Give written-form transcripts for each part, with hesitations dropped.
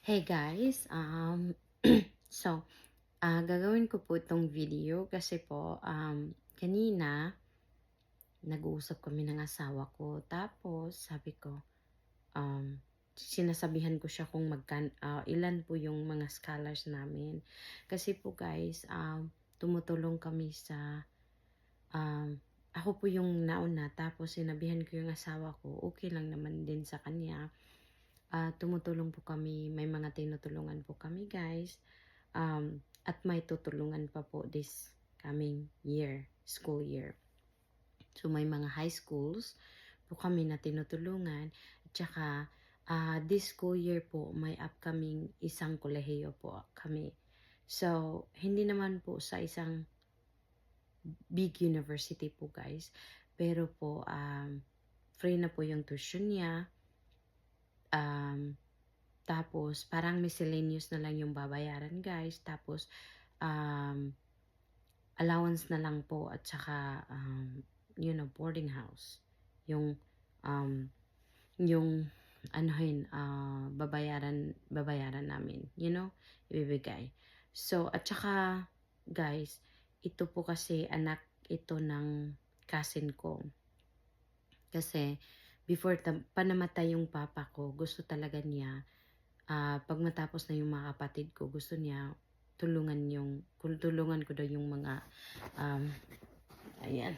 Hey guys, so, gagawin ko po itong video kasi po, kanina, nag-uusap kami ng asawa ko. Tapos, sabi ko, um, sinasabihan ko siya kung ilan po yung mga scholars namin. Kasi po guys, tumutulong kami sa, um, ako po yung nauna, tapos sinabihan ko yung asawa ko, okay lang naman din sa kanya. Tumutulong po kami, may mga tinutulungan po kami guys. At may tutulungan pa po this coming year, school year. So may mga high schools po kami na tinutulungan. At saka this school year po may upcoming isang kolehiyo po kami. So hindi naman po sa isang big university po guys. Pero po free na po yung tuition niya. Tapos, parang miscellaneous na lang yung babayaran, guys. Tapos, allowance na lang po at saka, boarding house. Yung, um, yung, babayaran namin, ibibigay. So, at saka, guys, ito po kasi anak ito ng cousin ko. Kasi, before pa namatay yung papa ko, gusto talaga niya, pag matapos na yung mga kapatid ko, gusto niya tulungan ko daw yung mga, ayan,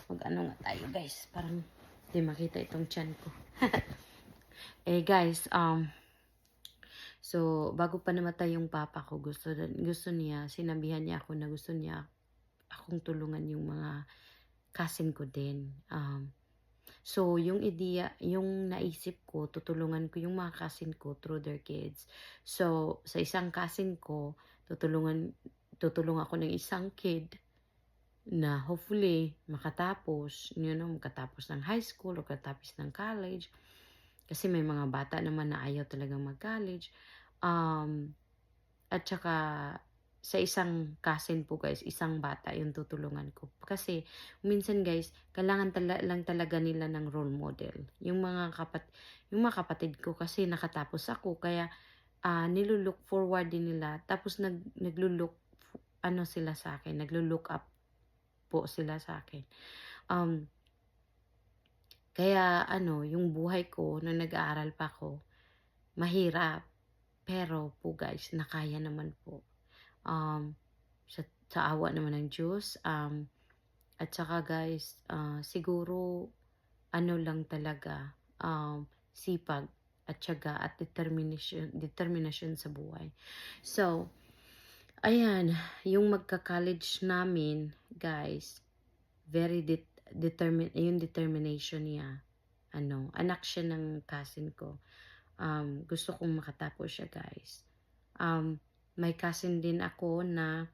mag-ano nga tayo guys, parang di makita itong tiyan ko. Guys, so, bago pa namatay yung papa ko, gusto niya, sinabihan niya ako na gusto niya akong tulungan yung mga cousin ko din. So, yung idea, yung naisip ko, tutulungan ko yung mga cousin ko through their kids. So, sa isang cousin ko, tutulungan ako ng isang kid na hopefully makatapos, makatapos ng high school o makatapos ng college. Kasi may mga bata naman na ayaw talagang mag-college. At saka, sa isang cousin po guys, isang bata yung tutulungan ko. Kasi, minsan guys, kailangan lang talaga nila ng role model. Yung mga kapatid ko kasi nakatapos ako, kaya nilulook forward din nila. Tapos sila sa akin, naglulook up po sila sa akin. Kaya yung buhay ko nung nag-aaral pa ako, mahirap. Pero po guys, nakaya naman po. Sa awa naman ng Diyos. At saka guys, siguro lang talaga, sipag at syaga at determination sa buhay. So, ayan, yung magka-college namin, guys, very yung determination niya. Anak siya ng cousin ko. Gusto kong makatapos siya, guys. May cousin din ako na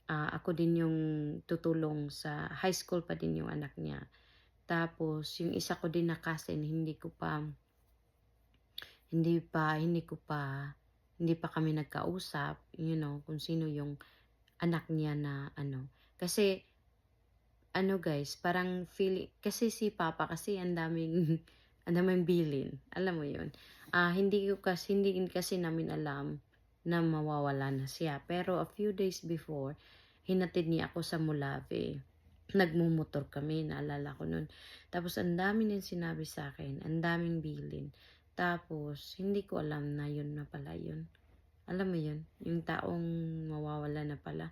ako din yung tutulong sa high school pa din yung anak niya. Tapos, yung isa ko din na cousin, hindi pa kami nagkausap, kung sino yung anak niya na Kasi, guys, parang kasi si Papa kasi ang daming, ang daming bilin. Alam mo yun. Hindi kasi namin alam na mawawala na siya. Pero a few days before, hinatid niya ako sa Molave. Nagmumotor kami, naalala ko nun. Tapos, ang dami niyang sinabi sa akin, ang daming bilin. Tapos, hindi ko alam na yun na pala yun. Alam mo yun, yung taong mawawala na pala,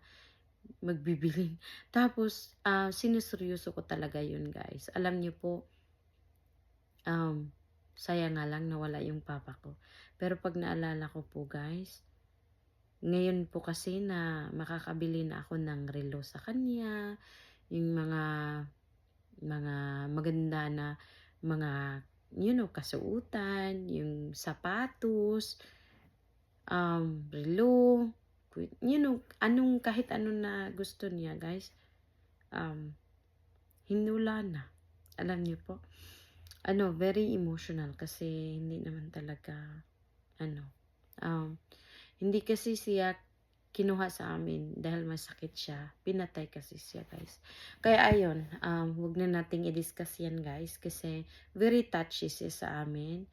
magbibilin. Tapos, sinuseryoso ko talaga yun, guys. Alam niyo po, sayang nga lang nawala yung papa ko. Pero pag naalala ko po, guys, ngayon po kasi na makakabili na ako ng relo sa kanya, yung mga maganda na mga, kasuutan, yung sapatos, relo, kahit ano na gusto niya, guys, hinula na. Alam niyo po, very emotional kasi hindi naman talaga, hindi kasi siya kinuha sa amin dahil masakit siya. Pinatay kasi siya, guys. Kaya ayun, wag na nating i-discuss yan, guys, kasi very touchy siya sa amin.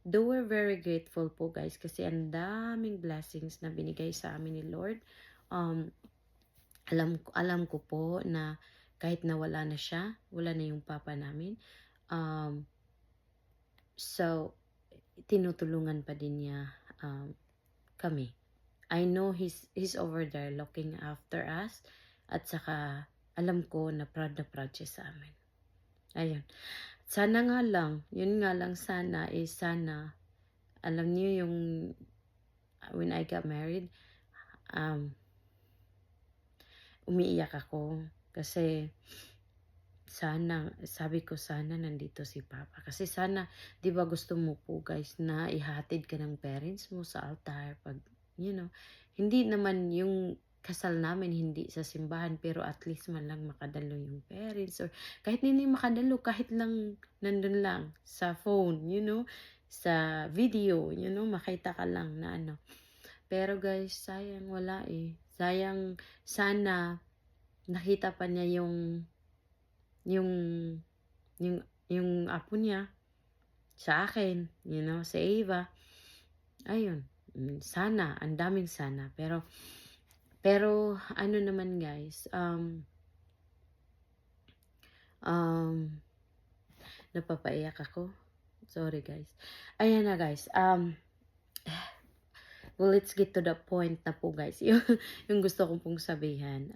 Though we're very grateful po guys kasi ang daming blessings na binigay sa amin ni Lord. Um, alam ko po na kahit nawala na siya, wala na yung papa namin. Um, so, tinutulungan pa din niya kami. I know he's over there looking after us. At saka, alam ko na proud siya sa amin. Ayun. Sana nga lang, yun nga lang sana alam niyo yung when I got married, umiiyak ako kasi sabi ko sana nandito si Papa. Kasi sana, 'di ba gusto mo po guys na ihatid ka ng parents mo sa altar pag, hindi naman yung kasal namin hindi sa simbahan pero at least man lang makadalo yung parents or kahit hindi makadalo, kahit lang nandun lang sa phone, sa video, makita ka lang na ano. Pero guys, sayang wala eh. Sayang sana nakita pa niya yung yung apo niya sa akin, si Ava. Ayun, sana, ang daming sana. Pero ano naman guys, napapaiyak ako. Sorry guys. Ayan na guys, well, let's get to the point na po guys, yung gusto kong pong sabihin.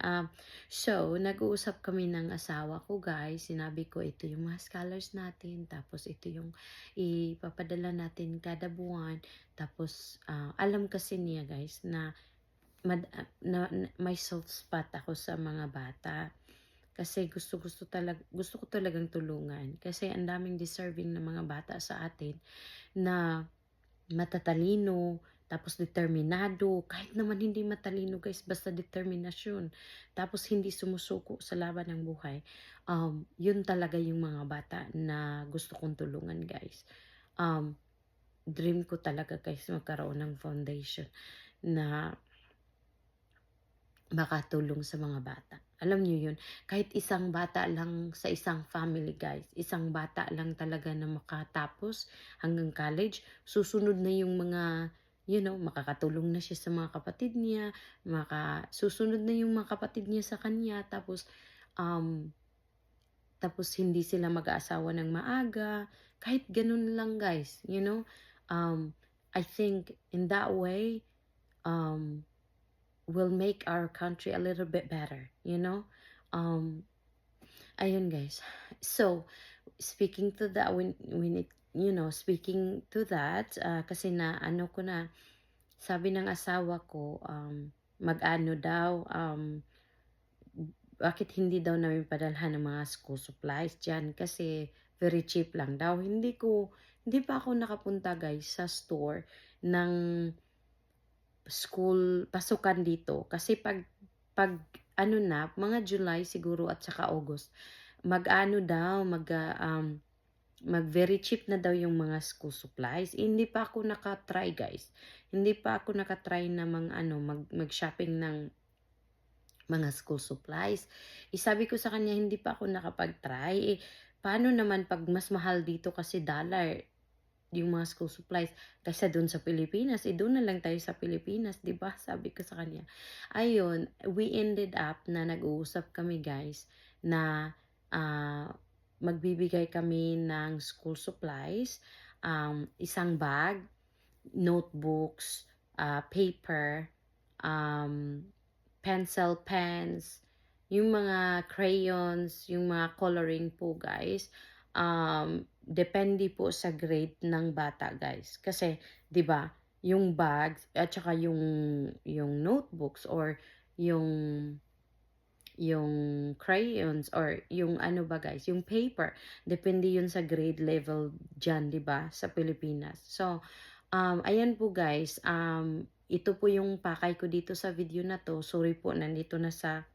So, nag-uusap kami ng asawa ko guys, sinabi ko ito yung mga scholars natin, tapos ito yung ipapadala natin kada buwan, tapos alam kasi niya guys na, may soft spot ako sa mga bata. Kasi gusto ko talagang tulungan. Kasi ang daming deserving na mga bata sa atin na matatalino, tapos determinado, kahit naman hindi matalino guys, basta determinasyon, tapos hindi sumusuko sa laban ng buhay. Yun talaga yung mga bata na gusto kong tulungan guys. Dream ko talaga guys magkaroon ng foundation na makatulong sa mga bata. Alam niyo yun, kahit isang bata lang sa isang family guys, isang bata lang talaga na makatapos hanggang college, susunod na yung mga, makakatulong na siya sa mga kapatid niya, susunod na yung mga kapatid niya sa kanya, tapos hindi sila mag-aasawa ng maaga, kahit ganun lang guys, I think in that way, will make our country a little bit better, ayun guys. So, speaking to that, speaking to that, kasi na, ko na, sabi ng asawa ko, mag-ano daw, bakit hindi daw namin padalhan ng mga school supplies dyan, kasi very cheap lang daw. Hindi pa ako nakapunta guys sa store ng school pasukan dito kasi pag ano na mga July siguro at saka August mag very cheap na daw yung mga school supplies. Hindi pa ako naka-try guys. Hindi pa ako naka-try na mag-shopping ng mga school supplies. Sabi ko sa kanya hindi pa ako nakapag-try. Paano naman pag mas mahal dito kasi dollar yung mga school supplies kaysa doon sa Pilipinas, doon na lang tayo sa Pilipinas, 'di ba? Sabi ko sa kanya. Ayun, we ended up na nag-uusap kami, guys, na magbibigay kami ng school supplies, isang bag, notebooks, paper, pencil, pens, yung mga crayons, yung mga coloring po, guys. Depende po sa grade ng bata guys. Kasi 'di ba, yung bags at saka yung notebooks or yung crayons or yung ano ba guys, yung paper, depende yun sa grade level diyan, 'di ba, sa Pilipinas. So, ayan po guys, ito po yung pakay ko dito sa video na to. Sorry po, nandito na sa,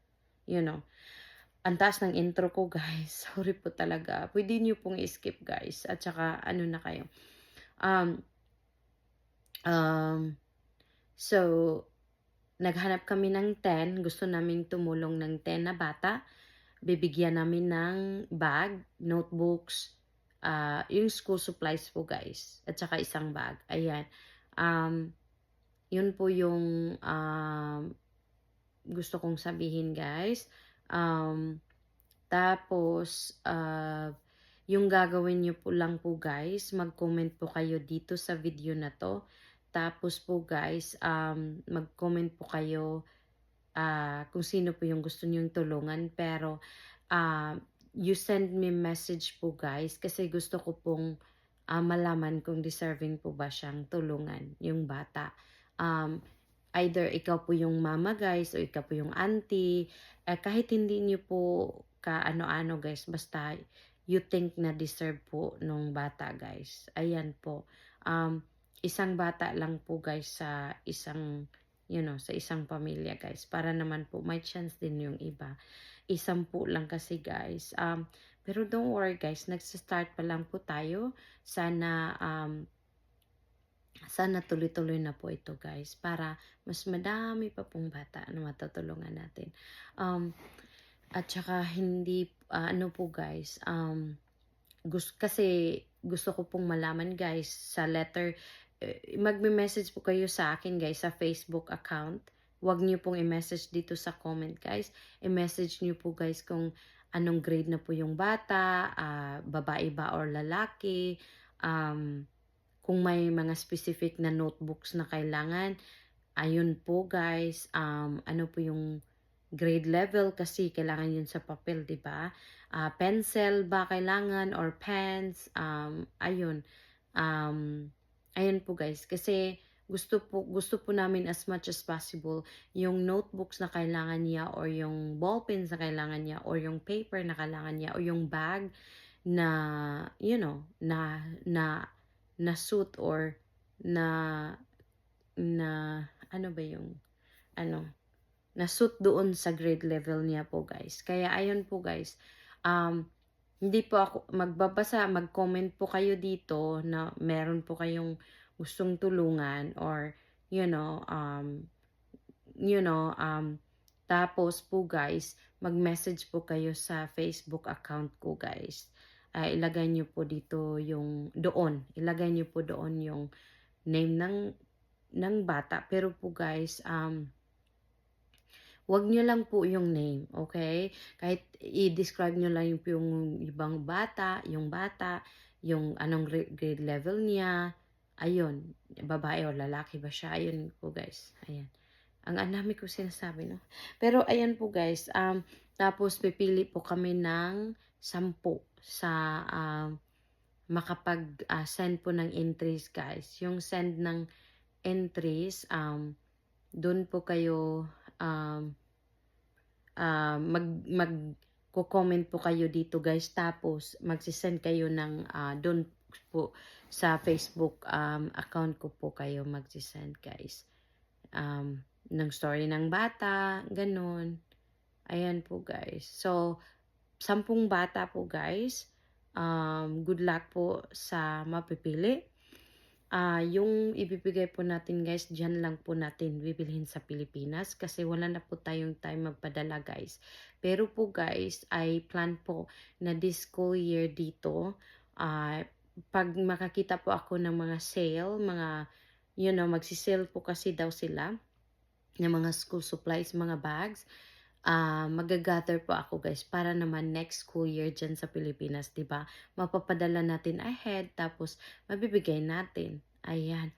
ang taas ng intro ko guys. Sorry po talaga. Pwede niyo pong i-skip guys. At saka ano na kayo. So, naghanap kami ng 10. Gusto naming tumulong ng 10 na bata. Bibigyan namin ng bag, notebooks, yung school supplies po guys, at saka isang bag. Ayan. Yun po yung gusto kong sabihin guys. Tapos, yung gagawin niyo po lang po guys, mag-comment po kayo dito sa video na to. Tapos po guys, mag-comment po kayo kung sino po yung gusto niyong tulungan. Pero, you send me message po guys kasi gusto ko pong malaman kung deserving po ba siyang tulungan, yung bata. Either ikaw po yung mama guys o ikaw po yung auntie, kahit hindi niyo po ano-ano guys, basta you think na deserve po nung bata guys. Ayan po. Isang bata lang po guys sa isang, sa isang pamilya guys. Para naman po may chance din yung iba. Isang po lang kasi guys. Pero don't worry guys, nagsa-start pa lang po tayo. Sana tuloy-tuloy na po ito guys para mas madami pa pong bata na matutulungan natin. At saka hindi, ano po guys, kasi gusto ko pong malaman guys sa letter, magme-message po kayo sa akin guys sa Facebook account. Huwag niyo pong i-message dito sa comment guys. I-message niyo po guys kung anong grade na po yung bata, babae ba or lalaki, kung may mga specific na notebooks na kailangan. Ayun po guys, ano po yung grade level kasi kailangan yun sa papel, di ba? Pencil ba kailangan or pens? Ayun. Ayun po guys, kasi gusto po namin as much as possible yung notebooks na kailangan niya or yung ballpens na kailangan niya or yung paper na kailangan niya or yung bag na na suit or na ano ba yung na suit doon sa grade level niya po guys. Kaya ayun po guys, hindi po ako magbabasa, mag-comment po kayo dito na meron po kayong gustong tulungan or tapos po guys, mag-message po kayo sa Facebook account ko guys. Ilagay niyo po dito ilagay niyo po doon yung name ng bata. Pero po guys, wag niyo lang po yung name, okay? Kahit i-describe niyo lang yung ibang bata, yung anong grade level niya, ayun, babae o lalaki ba siya, ayun po guys, ayan. Ang dami ko sinasabi, no? Pero ayan po guys, tapos pipili po kami ng 10 sa makapag-send po ng entries guys. Yung send ng entries, doon po kayo mag-comment po kayo dito guys. Tapos magsisend kayo ng doon po sa Facebook account ko po kayo magsisend guys. Ng story ng bata, ganun. Ayan po guys. So, 10 bata po guys. Good luck po sa mapipili. Yung ibibigay po natin guys, dyan lang po natin bibilhin sa Pilipinas kasi wala na po tayong time magpadala guys. Pero po guys, I plan po na this school year dito, pag makakita po ako ng mga sale, magsisale po kasi daw sila ng mga school supplies, mga bags. Magagather po ako guys para naman next school year dyan sa Pilipinas, diba? Mapapadala natin ahead tapos mabibigay natin. Ayan.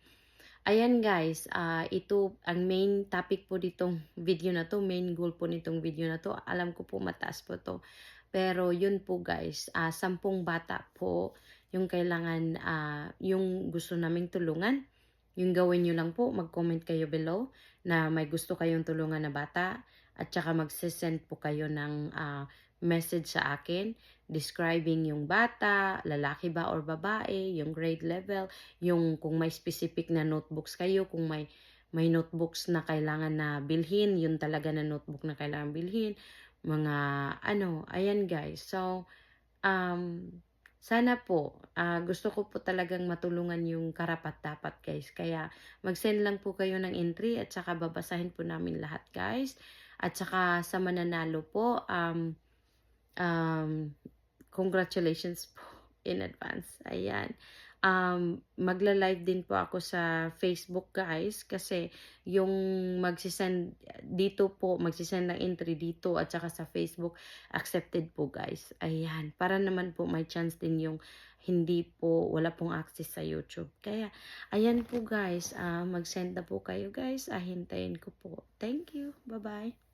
Ayan guys, ito ang main topic po ditong video na to, main goal po nitong video na to. Alam ko po mataas po to. Pero yun po guys, 10 bata po yung kailangan, yung gusto naming tulungan. Yung gawin nyo lang po, mag-comment kayo below na may gusto kayong tulungan na bata. At saka magsisend po kayo ng message sa akin describing yung bata, lalaki ba or babae, yung grade level, yung kung may specific na notebooks kayo, kung may notebooks na kailangan na bilhin, yun talaga na notebook na kailangan bilhin, mga ayan guys. So, sana po, gusto ko po talagang matulungan yung karapat-dapat guys. Kaya mag-send lang po kayo ng entry at saka babasahin po namin lahat guys. At saka sa mananalo po, congratulations po. in advance. Ayan. Magla-live din po ako sa Facebook guys kasi yung dito po, magsisend ng entry dito at saka sa Facebook, accepted po guys. Ayan. Para naman po may chance din yung wala pong access sa YouTube. Kaya, ayan po guys, mag-send na po kayo guys. Hintayin ko po. Thank you. Bye-bye.